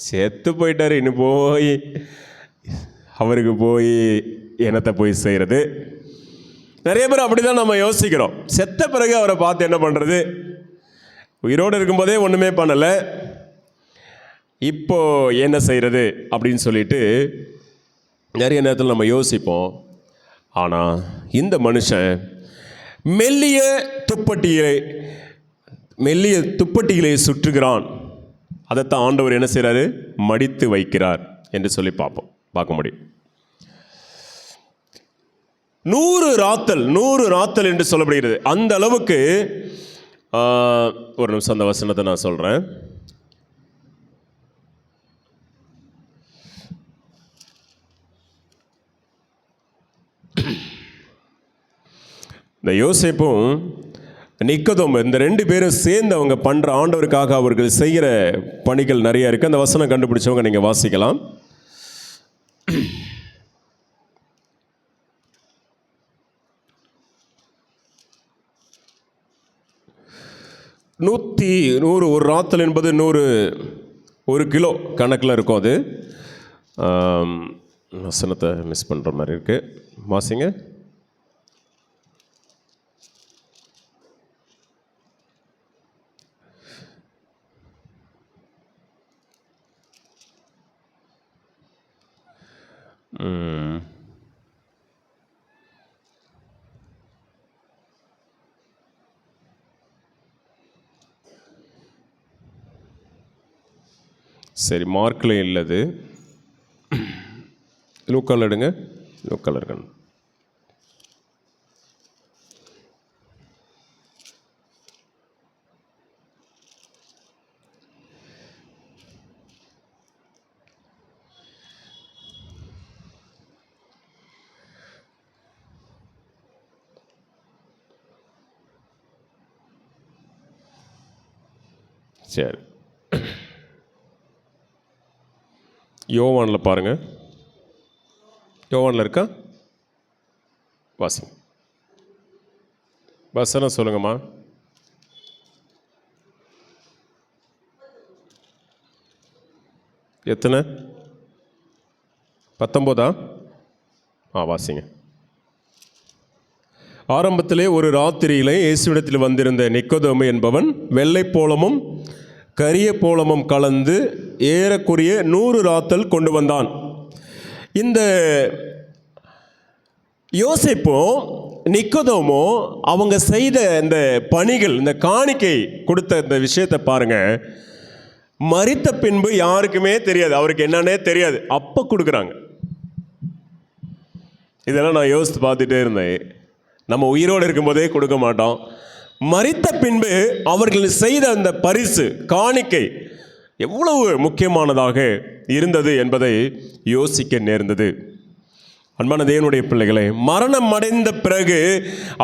செத்து போயிட்டார், இன்னும் போய் அவருக்கு போய் என்னத்தை போய் செய்கிறது? நிறைய பேர் அப்படி தான் நம்ம யோசிக்கிறோம். செத்த பிறகு அவரை பார்த்து என்ன பண்ணுறது? உயிரோடு இருக்கும்போதே ஒன்றுமே பண்ணலை, இப்போ என்ன செய்கிறது அப்படின்னு சொல்லிட்டு நிறைய நேரத்தில் நம்ம யோசிப்போம். ஆனால் இந்த மனுஷன் மெல்லிய துப்பட்டிகளை சுற்றுகிறான். அதைத்தான் ஆண்டவர் என்ன செய்கிறாரு? மடித்து வைக்கிறார் என்று சொல்லி பார்க்க முடியும். 100 ராத்தல் என்று சொல்லப்படுகிறது. அந்த அளவுக்கு ஒரு நிமிஷம் அந்த வசனத்தை நான் சொல்கிறேன். இந்த யோசேப்பும் நிக்கோதேமும் இந்த 2 பேரும் சேர்ந்து அவங்க பண்ணுற ஆண்டவருக்காக அவர்கள் செய்கிற பணிகள் நிறைய இருக்குது. அந்த வசனம் கண்டுபிடிச்சவங்க நீங்கள் வாசிக்கலாம். ஒரு ராத்தல் என்பது 100 கிலோ கணக்கில் இருக்கும். அது வசனத்தை மிஸ் பண்ணுற மாதிரி இருக்குது. வாசிங்க. சரி, மார்க்கில் இல்லது. லூக்கால் எடுங்க. லூக்கால் இருக்கணும். சரி, யோவானில் பாருங்கள். யோவானில் இருக்கா? வாசிங்க. வசனம் சொல்லுங்கம்மா. எத்தனை? 19? வாசிங்க. ஆரம்பத்திலே ஒரு ராத்திரியிலே இயேசுவிடத்தில் வந்திருந்த நிக்கோதேமு என்பவன் வெள்ளை போலமும் கரிய போலமும் கலந்து ஏறக்குறைய 100 ராத்தல் கொண்டு வந்தான். இந்த யோசேப்பும் நிக்கோதேமும் அவங்க செய்த இந்த பணிகள், இந்த காணிக்கை கொடுத்த இந்த விஷயத்தை பாருங்க. மரித்த பின்பு யாருக்குமே தெரியாது, அவருக்கு என்னன்னே தெரியாது. அப்போ கொடுக்குறாங்க. இதெல்லாம் நான் யோசித்து பார்த்துட்டே இருந்தேன். நம்ம உயிரோடு இருக்கும்போதே கொடுக்க மாட்டோம். மரித்த பின்பு அவர்கள் செய்த அந்த பரிசு காணிக்கை எவ்வளவு முக்கியமானதாக இருந்தது என்பதை யோசிக்க நேர்ந்தது. அன்பான தேவனுடைய பிள்ளைகளை, மரணம் அடைந்த பிறகு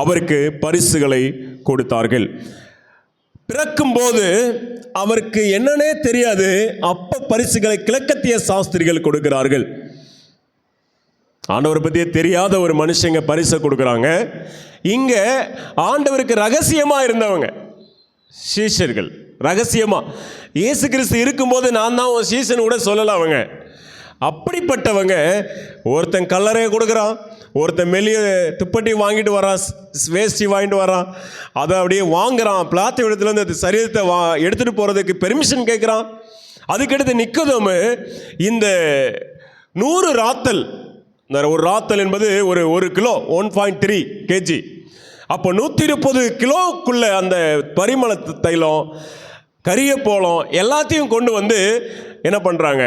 அவருக்கு பரிசுகளை கொடுத்தார்கள். பிறக்கும்போது அவருக்கு என்னன்னே தெரியாது. அப்ப பரிசுகளை கிழக்கத்திய சாஸ்திரிகள் கொடுக்கிறார்கள். ஆண்டவரை பற்றியே தெரியாத ஒரு மனுஷங்க பரிசை கொடுக்குறாங்க. இங்கே ஆண்டவருக்கு ரகசியமாக இருந்தவங்க, சீஷர்கள் ரகசியமா இயேசு கிறிஸ்து இருக்கும்போது நான் தான் உன் சீசன் கூட சொல்லலாம். அவங்க அப்படிப்பட்டவங்க, ஒருத்தன் கல்லறையை கொடுக்குறான், ஒருத்தன் மெல்லிய துப்பட்டி வாங்கிட்டு வரான், வேஷ்டி வாங்கிட்டு வரான், அதை அப்படியே வாங்குறான், பிளாத்தி இடத்துலேருந்து அந்த சரீரத்தை எடுத்துகிட்டு போகிறதுக்கு பெர்மிஷன் கேட்குறான். அதுக்கடுத்து நிக்கோதேமு இந்த 100 ராத்தல், இந்த ஒரு ராத்தல் என்பது ஒரு கிலோ 1.3 kg, அப்போ 120 கிலோக்குள்ள அந்த பரிமள தைலம், கரியப்போளம் எல்லாத்தையும் கொண்டு வந்து என்ன பண்ணுறாங்க,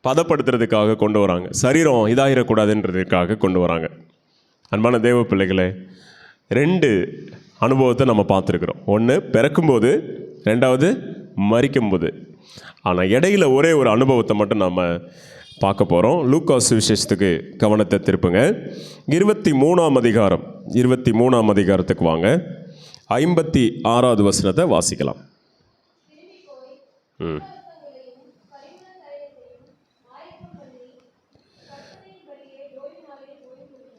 பதப்படுத்துறதுக்காக கொண்டு வராங்க. சரீரம் இதாகிடக்கூடாதுன்றதுக்காக கொண்டு வராங்க. அன்பான தேவ பிள்ளைகளே, 2 அனுபவத்தை நம்ம பார்த்துருக்குறோம். ஒன்று பிறக்கும்போது, 2வது மரிக்கும்போது. ஆனால் இடையில ஒரே ஒரு அனுபவத்தை மட்டும் நாம் பார்க்க போகிறோம். லூக்கா சுவிசேஷத்துக்கு கவனத்தை திருப்புங்க. 23ஆம் அதிகாரம், 23ஆம் அதிகாரத்துக்கு வாங்க. 56வது வசனத்தை வாசிக்கலாம்.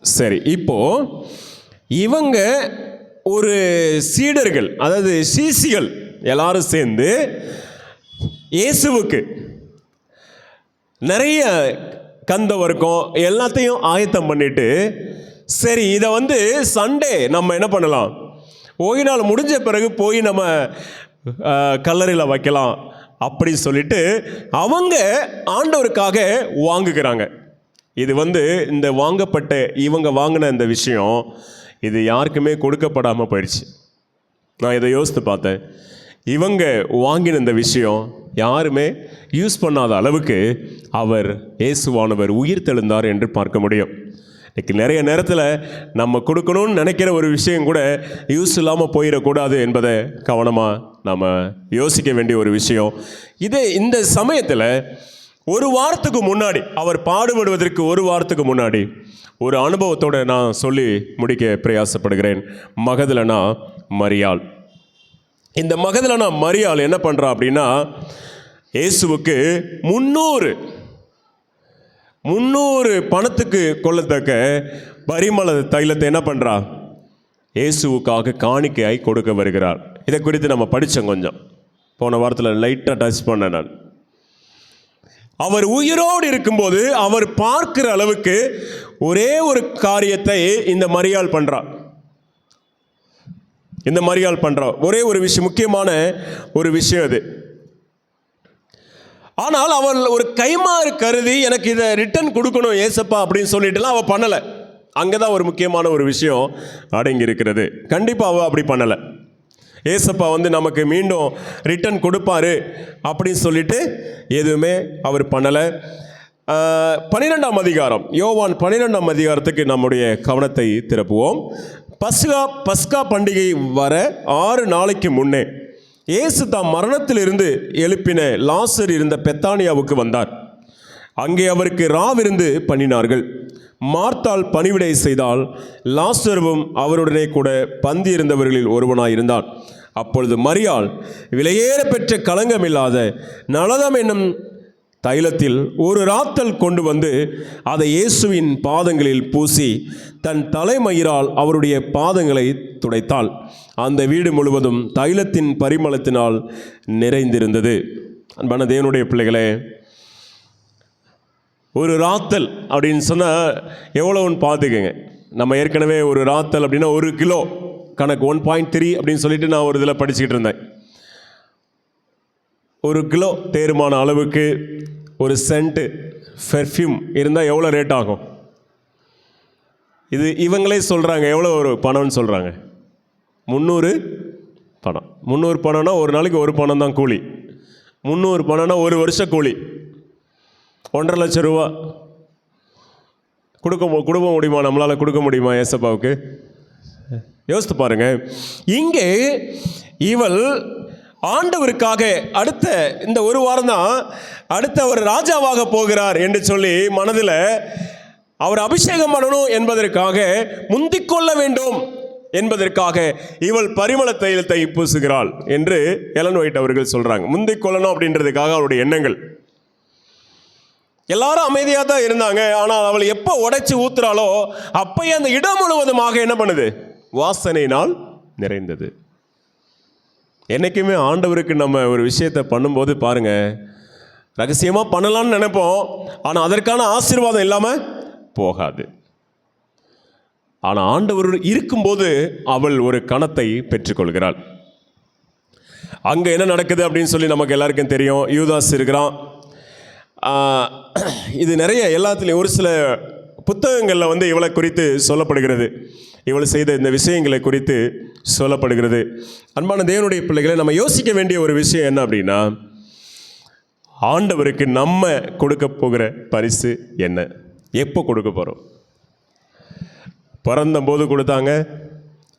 சரி, இப்போ இவங்க ஒரு சீடர்கள், அதாவது சீசிகள் எல்லாரும் சேர்ந்து இயேசுவுக்கு நிறைய கந்தவர்க்கம் எல்லாத்தையும் ஆயத்தம் பண்ணிட்டு, சரி இதை வந்து சண்டே நம்ம என்ன பண்ணலாம், ஓய்வு நாள் முடிஞ்ச பிறகு போய் நம்ம கல்லறையில் வைக்கலாம் அப்படி சொல்லிட்டு அவங்க ஆண்டவருக்காக வாங்குகிறாங்க. இது வந்து இந்த வாங்கப்பட்ட, இவங்க வாங்கின இந்த விஷயம் இது யாருக்குமே கொடுக்கப்படாமல் போயிடுச்சு. நான் இதை யோசித்து பார்த்தேன். இவங்க வாங்கின இந்த விஷயம் யாருமே யூஸ் பண்ணாத அளவுக்கு அவர் இயேசுவானவர் உயிர் தெழுந்தார் என்று பார்க்க முடியும். இன்றைக்கி நிறைய நேரத்தில் நம்ம கொடுக்கணும்னு நினைக்கிற ஒரு விஷயம் கூட யூஸ் இல்லாமல் போயிடக்கூடாது என்பதை கவனமாக நம்ம யோசிக்க வேண்டிய ஒரு விஷயம். இந்த சமயத்தில் ஒரு வாரத்துக்கு முன்னாடி, அவர் பாடுபடுவதற்கு ஒரு வாரத்துக்கு முன்னாடி ஒரு அனுபவத்தோடு நான் சொல்லி முடிக்க பிரயாசப்படுகிறேன். மகதலேனா மரியாள். இந்த மகதலேனா மரியாள் என்ன பண்ணுறா அப்படின்னா, இயேசுவுக்கு 300 பணத்துக்கு கொள்ளத்தக்க பரிமள தைலத்தை என்ன பண்ணுறா, இயேசுவுக்காக காணிக்கையாய் கொடுக்க வருகிறார். இதை குறித்து நம்ம படித்தோம் கொஞ்சம், போன வாரத்தில் லைட்டாக டச் பண்ணேன் நான். அவர் உயிரோடு இருக்கும்போது அவர் பார்க்கிற அளவுக்கு ஒரே ஒரு காரியத்தை இந்த மரியாள் பண்ணுறார். இந்த மரியாள் பண்ணுறா ஒரே ஒரு விஷயம், முக்கியமான ஒரு விஷயம் அது. ஆனால் அவள் ஒரு கைமாறு கருதி எனக்கு இதை ரிட்டர்ன் கொடுக்கணும் ஏசப்பா அப்படின்னு சொல்லிட்டுலாம் அவள் பண்ணலை. அங்கே தான் ஒரு முக்கியமான ஒரு விஷயம் அடங்கி இருக்கிறது. கண்டிப்பாக அவள் அப்படி பண்ணலை. ஏசப்பா வந்து நமக்கு மீண்டும் ரிட்டர்ன் கொடுப்பாரு அப்படின்னு சொல்லிட்டு எதுவுமே அவர் பண்ணலை. 12ஆம் அதிகாரம், யோவான் 12ஆம் அதிகாரத்துக்கு நம்முடைய கவனத்தை திருப்புவோம். பஸ்கா பண்டிகை வர 6 நாளைக்கு முன்னே இயேசு தாம் மரணத்திலிருந்து எழுப்பின லாசர் இருந்த பெத்தானியாவுக்கு வந்தார். அங்கே அவருக்கு ராவிருந்து பண்ணினார்கள். மார்த்தாள் பணிவிடை செய்தால், லாசருவும் அவருடனே கூட பந்தி இருந்தவர்களில் ஒருவனாயிருந்தான். அப்பொழுது மரியாள் விலையேற பெற்ற களங்கமில்லாத நலதம் என்னும் தைலத்தில் ஒரு ராத்தல் கொண்டு வந்து அதை இயேசுவின் பாதங்களில் பூசி தன் தலைமயிரால் அவருடைய பாதங்களை துடைத்தாள். அந்த வீடு முழுவதும் தைலத்தின் பரிமளத்தினால் நிறைந்திருந்தது. அன்பான தேவனுடைய பிள்ளைகளே, ஒரு ராத்தல் அப்படின்னு சொன்னால் எவ்வளோன்னு பார்த்துக்கங்க. நம்ம ஏற்கனவே ஒரு ராத்தல் அப்படின்னா 1 கிலோ கணக்கு, 1.3 அப்படின்னு சொல்லிட்டு நான் ஒரு இதில் படிச்சுக்கிட்டு இருந்தேன். 1 கிலோ தேருமான அளவுக்கு ஒரு சென்ட்டு பெர்ஃப்யூம் இருந்தால் எவ்வளோ ரேட் ஆகும்? இது இவங்களே சொல்கிறாங்க. எவ்வளோ ஒரு பணம்னு சொல்கிறாங்க? 300 பணம். 300 பணம்னா ஒரு நாளைக்கு 1 பணம் தான் கூலி. 300 பணம்னா 1 வருஷம் கூலி. 1.5 லட்சம் ரூபா கொடுக்க முடியுமா? நம்மளால் கொடுக்க முடியுமா ஏசப்பாவுக்கு? யோசித்து பாருங்க. இங்கே இவள் ஆண்டவருக்காக அடுத்த இந்த ஒரு வாரம் தான் அடுத்த அவர் ராஜாவாக போகிறார் என்று சொல்லி மனதில் அவர் அபிஷேகம் பண்ணணும் என்பதற்காக, முந்திக்கொள்ள வேண்டும் என்பதற்காக இவள் பரிமள தைலத்தை பூசுகிறாள் என்று எலன் ஒயிட் அவர்கள் சொல்றாங்க. முந்திக்கொள்ளணும் அப்படின்றதுக்காக அவருடைய எண்ணங்கள். எல்லாரும் அமைதியாக தான் இருந்தாங்க. ஆனால் அவள் எப்போ உடைச்சு ஊத்துறாளோ அப்பயே அந்த இடம் முழுவதுமாக என்ன பண்ணுது? வாசனையினால் நிறைந்தது. என்றைக்குமே ஆண்டவருக்கு நம்ம ஒரு விஷயத்தை பண்ணும்போது பாருங்கள், ரகசியமாக பண்ணலான்னு நினைப்போம், ஆனால் அதற்கான ஆசீர்வாதம் இல்லாமல் போகாது. ஆனால் ஆண்டவர் இருக்கும்போது அவள் ஒரு கணத்தை பெற்றுக்கொள்கிறாள். அங்கே என்ன நடக்குது அப்படின்னு சொல்லி நமக்கு எல்லாருக்கும் தெரியும். யூதாஸ் இருக்கிறான். இது நிறைய எல்லாத்துலேயும் ஒரு சில புத்தகங்களில் இவளை குறித்து சொல்லப்படுகிறது, இவள் செய்த இந்த விஷயங்களை குறித்து சொல்லப்படுகிறது. அன்பான தேவனுடைய பிள்ளைகளை, நம்ம யோசிக்க வேண்டிய ஒரு விஷயம் என்ன அப்படின்னா, ஆண்டவருக்கு நம்ம கொடுக்க போகிற பரிசு என்ன? எப்போ கொடுக்க போகிறோம்? பிறந்தபோது கொடுத்தாங்க,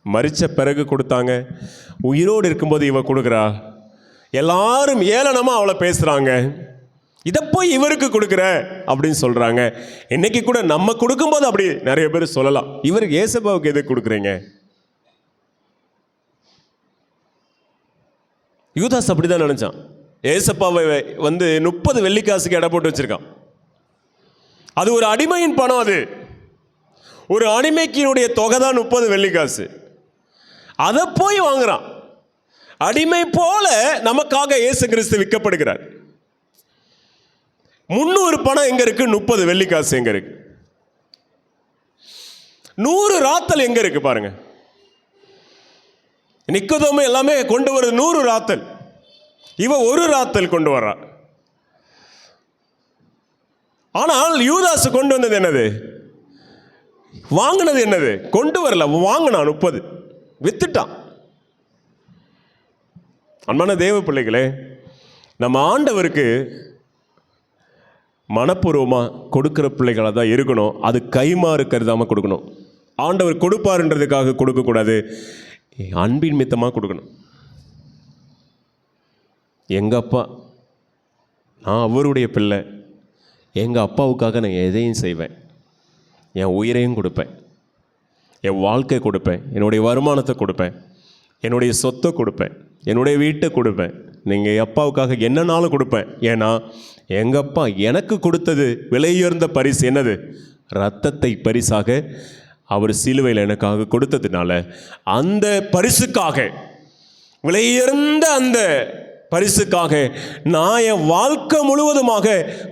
மரித்த பிறகு கொடுத்தாங்க, உயிரோடு இருக்கும்போது இவ கொடுக்குறா. எல்லாரும் ஏளனமாக அவளை பேசுகிறாங்க. இதை போய் இவருக்கு கொடுக்குற அப்படின்னு சொல்கிறாங்க. இன்னைக்கு கூட நம்ம கொடுக்கும்போது அப்படி நிறைய பேர் சொல்லலாம், இவருக்கு ஏசப்பாவுக்கு எது கொடுக்குறீங்க? யூதாஸ் அப்படி தான் நினச்சான். ஏசப்பாவை 30 வெள்ளிக்காசுக்கு எடை போட்டு வச்சிருக்கான். அது ஒரு அடிமையின் பணம். அது ஒரு அடிமைக்கினுடைய தொகை தான் 30 வெள்ளிக்காசு. அதை போய் வாங்குறான். அடிமை போல நமக்காக இயேசு கிறிஸ்து விற்கப்படுகிறார். 300 பணம் எங்க இருக்கு? 30 வெள்ளிக்காசு எங்க இருக்கு? 100 ராத்தல் எங்க இருக்கு பாருங்க. நிக்கோதேமு எல்லாமே கொண்டு வருது 100 ராத்தல். இவ ஒரு ராத்தல் கொண்டு வர்றா. ஆனால் யூதாஸ் கொண்டு வந்தது என்னது? வாங்கினது என்னது? கொண்டு வரல, வாங்கினான் 30, வித்துட்டான். அன்பான தேவ பிள்ளைகளே, நம்ம ஆண்டவருக்கு மனப்பூர்வமாக கொடுக்குற பிள்ளைகளாக தான் இருக்கணும். அது கைமாறு கருதாமல் கொடுக்கணும். ஆண்டவர் கொடுப்பாருன்றதுக்காக கொடுக்கக்கூடாது, அன்பின் மித்தமாக கொடுக்கணும். எங்கள் அப்பா, நான் அவருடைய பிள்ளை, எங்கள் அப்பாவுக்காக நான் எதையும் செய்வேன். என் உயிரையும் கொடுப்பேன், என் வாழ்க்கை கொடுப்பேன், என்னுடைய வருமானத்தை கொடுப்பேன், என்னுடைய சொத்தை கொடுப்பேன், என்னுடைய வீட்டை கொடுப்பேன். நீங்கள் அப்பாவுக்காக என்னன்னாலும் கொடுப்பேன். ஏன்னா எங்கள் அப்பா எனக்கு கொடுத்தது விலையுயர்ந்த பரிசு. என்னது? இரத்தத்தை பரிசாக அவர் சிலுவையில் எனக்காக கொடுத்ததுனால அந்த பரிசுக்காக, விலையுயர்ந்த அந்த பரிசுக்காக நான் என் வாழ்க்கை முழுவதுமாக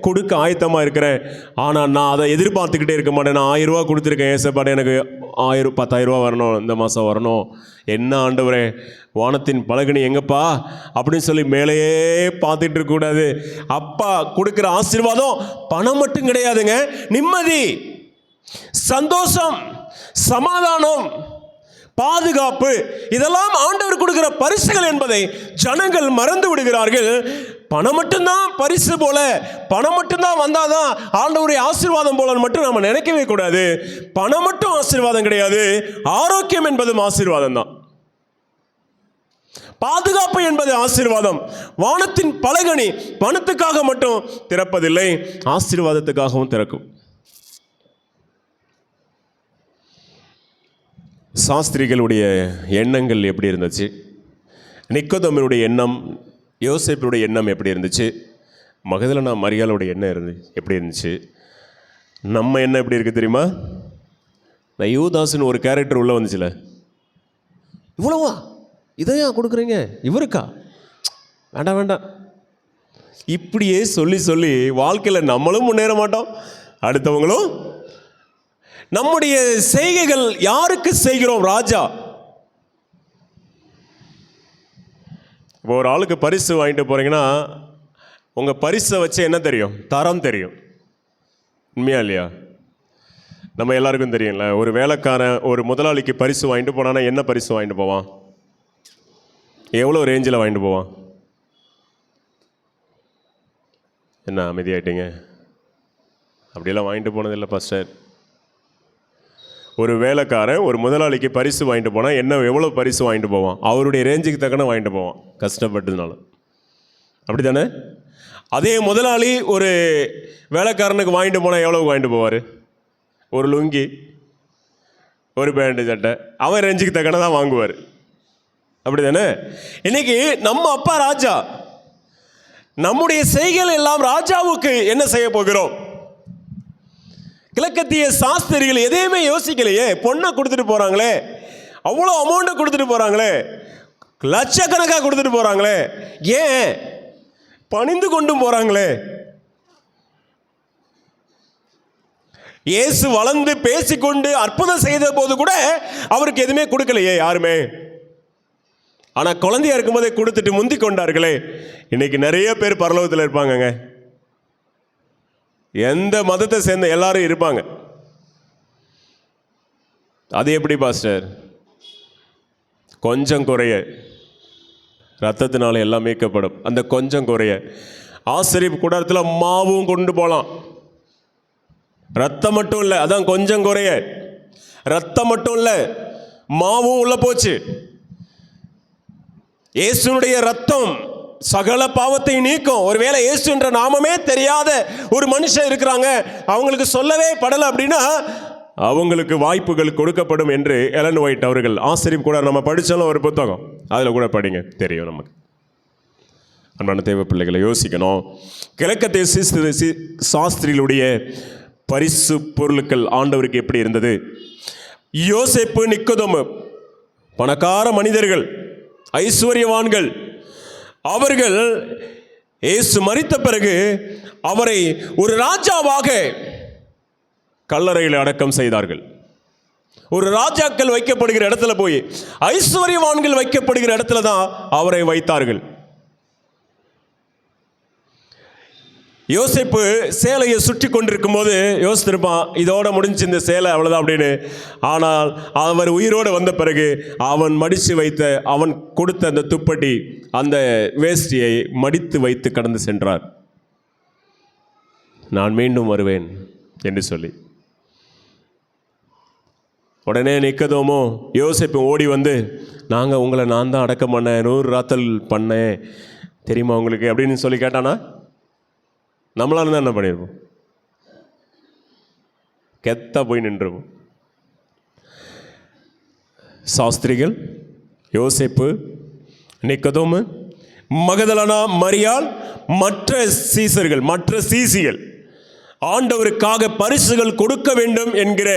கொடுக்க ஆயத்தமாக இருக்கிறேன். ஆனால் நான் அதை எதிர்பார்த்துக்கிட்டே இருக்க மாட்டேன். நான் 1000 ரூபா கொடுத்துருக்கேன், ஏசப்பாடு எனக்கு 1000 ரூபா வரணும், இந்த மாதம் வரணும். என்ன ஆண்டவரே, வானத்தின் பலகனி எங்கப்பா அப்படின்னு சொல்லி மேலேயே பார்த்துட்டு இருக்கக்கூடாது. அப்பா கொடுக்குற ஆசீர்வாதம் பணம் மட்டும் கிடையாதுங்க. நிம்மதி, சந்தோஷம், சமாதானம், பாதுகாப்பு, இதெல்லாம் ஆண்டவர் கொடுக்கிற பரிசுகள் என்பதை ஜனங்கள் மறந்து விடுகிறார்கள். பணம் மட்டும்தான் பரிசு போல, பணம் மட்டும்தான் வந்தாதான் ஆண்டவருடைய ஆசீர்வாதம் போல மட்டும் நம்ம நினைக்கவே கூடாது. பணம் மட்டும் ஆசீர்வாதம் கிடையாது, ஆரோக்கியம் என்பதும் ஆசீர்வாதம் தான். பாதுகாப்பு என்பது ஆசீர்வாதம். வானத்தின் பலகனி பணத்துக்காக மட்டும் திறப்பதில்லை, ஆசீர்வாதத்துக்காகவும் திறக்கும். சாஸ்திரிகளுடைய எண்ணங்கள் எப்படி இருந்துச்சு? நிக்கோதேமுடைய எண்ணம், யோசேப்புடைய எண்ணம் எப்படி இருந்துச்சு? மகதலேனா மரியாளுடைய எண்ணம் எப்படி இருந்துச்சு? நம்ம எண்ணம் எப்படி இருக்குது தெரியுமா? நான் யூதாஸ்னு ஒரு கேரக்டர் உள்ளே வந்துச்சுல, இவ்வளவா இதையா கொடுக்குறீங்க இவருக்கா? வேண்டாம் வேண்டாம், இப்படியே சொல்லி சொல்லி வாழ்க்கையில் நம்மளும் முன்னேற மாட்டோம், அடுத்தவங்களும். நம்முடைய செய்கைகள் யாருக்கு செய்கிறோம்? ராஜா. இப்போ ஒரு ஆளுக்கு பரிசு வாங்கிட்டு போகிறீங்கன்னா உங்கள் பரிசை வச்சு என்ன தெரியும்? தரம் தெரியும். உண்மையா இல்லையா? நம்ம எல்லாருக்கும் தெரியும்ல, ஒரு வேலைக்காரன் ஒரு முதலாளிக்கு பரிசு வாங்கிட்டு போனான்னா என்ன பரிசு வாங்கிட்டு போவான்? எவ்வளோ ரேஞ்சில் வாங்கிட்டு போவான்? என்ன அமைதியாயிட்டீங்க? அப்படியெல்லாம் வாங்கிட்டு போனதில்லை பாஸ்டர். ஒரு வேலைக்காரன் ஒரு முதலாளிக்கு பரிசு வாங்கிட்டு போனால் என்ன, எவ்வளோ பரிசு வாங்கிட்டு போவான்? அவருடைய ரேஞ்சுக்கு தக்கன வாங்கிட்டு போவான், கஷ்டப்பட்டதுனால. அப்படி தானே? அதே முதலாளி ஒரு வேலைக்காரனுக்கு வாங்கிட்டு போனால் எவ்வளோ வாங்கிட்டு போவார்? ஒரு லுங்கி, ஒரு பேண்ட் சட்டை, அவன் ரேஞ்சுக்கு தக்கன தான் வாங்குவார். அப்படி தானே? இன்னைக்கு நம்ம அப்பா ராஜா, நம்முடைய செய்கைகள் எல்லாம் ராஜாவுக்கு என்ன செய்ய போகிறோம்? கிழக்கத்திய சாஸ்திரிகள் எதையுமே யோசிக்கலையே. பொண்ணை கொடுத்துட்டு போகிறாங்களே, அவ்வளோ அமௌண்ட்டை கொடுத்துட்டு போகிறாங்களே, லட்சக்கணக்காக கொடுத்துட்டு போகிறாங்களே, ஏன் பணிந்து கொண்டும் போகிறாங்களே. இயேசு வளர்ந்து பேசிக்கொண்டு அற்புதம் செய்த போது கூட அவருக்கு எதுவுமே கொடுக்கலையே யாருமே. ஆனால் குழந்தையா இருக்கும்போதே கொடுத்துட்டு முந்தி கொண்டார்களே. இன்னைக்கு நிறைய பேர் பரலோகத்தில் இருப்பாங்கங்க. எந்த மதத்தை சேர்ந்த எல்லாரும் இருப்பாங்க. அது எப்படி பாஸ்டர்? கொஞ்சம் குறைய ரத்தத்தினால எல்லாம் மீட்கப்படும். அந்த கொஞ்சம் குறைய ஆசரிப்பு கூடாரத்தில் மாவும் கொண்டு போகலாம். ரத்தம் மட்டும் இல்லை, அதான் கொஞ்சம் குறைய. ரத்தம் மட்டும் இல்லை, மாவும் உள்ள போச்சு. இயேசுனுடைய ரத்தம் சகல பாவத்தை நீக்கும். ஒருவேளை இயேசு என்ற நாமமே தெரியாத ஒரு மனுஷன் இருக்கிறாங்க, அவங்களுக்கு சொல்லவே படலை அப்படின்னா அவங்களுக்கு வாய்ப்புகள் கொடுக்கப்படும் என்று எலன் ஒயிட் அவர்கள் ஆசிரியர் கூட நம்ம படித்தாலும் ஒரு புத்தகம், அதில் கூட படிங்க, தெரியும் நமக்கு. அன்பான தேவ பிள்ளைகளை யோசிக்கணும். கிழக்கத்திய சாஸ்திரிகளுடைய பரிசு பொருட்கள் ஆண்டவருக்கு எப்படி இருந்தது? யோசேப்பு, நிக்கோதேமு பணக்கார மனிதர்கள், ஐஸ்வர்யவான்கள். அவர்கள் இயேசு மரித்த பிறகு அவரை ஒரு ராஜாவாக கல்லறையில் அடக்கம் செய்தார்கள். ஒரு ராஜாக்கள் வைக்கப்படுகிற இடத்துல போய் ஐஸ்வர்யவான்கள் வைக்கப்படுகிற இடத்துல தான் அவரை வைத்தார்கள். யோசேப்பு சேலையை சுற்றி கொண்டிருக்கும் போது யோசித்திருப்பான், இதோட முடிஞ்சு இந்த சேலை அவ்வளோதான் அப்படின்னு. ஆனால் அவர் உயிரோடு வந்த பிறகு அவன் மடித்து வைத்த, அவன் கொடுத்த அந்த துப்பட்டி, அந்த வேஷ்டியை மடித்து வைத்து கடந்து சென்றார். நான் மீண்டும் வருவேன் என்று சொல்லி. உடனே நிக்கோதேமு யோசேப்பு ஓடி வந்து, உங்களை நான் தான் அடக்கம் பண்ணேன், 100 ராத்தல் பண்ணேன் தெரியுமா உங்களுக்கு அப்படின்னு சொல்லி கேட்டானா? நம்மளால தான் என்ன பண்ணியிருப்போம்? கெத்தா போய் நின்றுவோம். சாஸ்திரிகள், யோசேப்பு, நிக்கோதேமு, மகதலேனா மரியாள், மற்ற சீசர்கள், மற்ற சீசிகள் ஆண்டவருக்காக பரிசுகள் கொடுக்க வேண்டும் என்கிற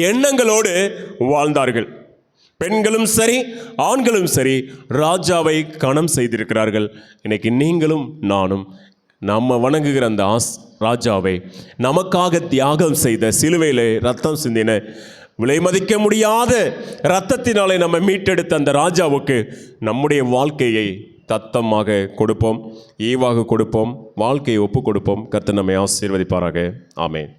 எண்ணங்களோடு வாழ்ந்தார்கள். பெண்களும் சரி, ஆண்களும் சரி, ராஜாவை கணம் செய்திருக்கிறார்கள். இன்னைக்கு நீங்களும் நானும் நம்ம வணங்குகிற அந்த ராஜாவை, நமக்காக தியாகம் செய்த, சிலுவையில் ரத்தம் சிந்தின, விலை மதிக்க முடியாத இரத்தத்தினாலே நம்ம மீட்டெடுத்த அந்த ராஜாவுக்கு நம்முடைய வாழ்க்கையை தத்தமாக கொடுப்போம், ஈவாக கொடுப்போம், வாழ்க்கையை ஒப்பு கொடுப்போம். கர்த்தர் நம்மை ஆசீர்வதிப்பாராக. ஆமென்.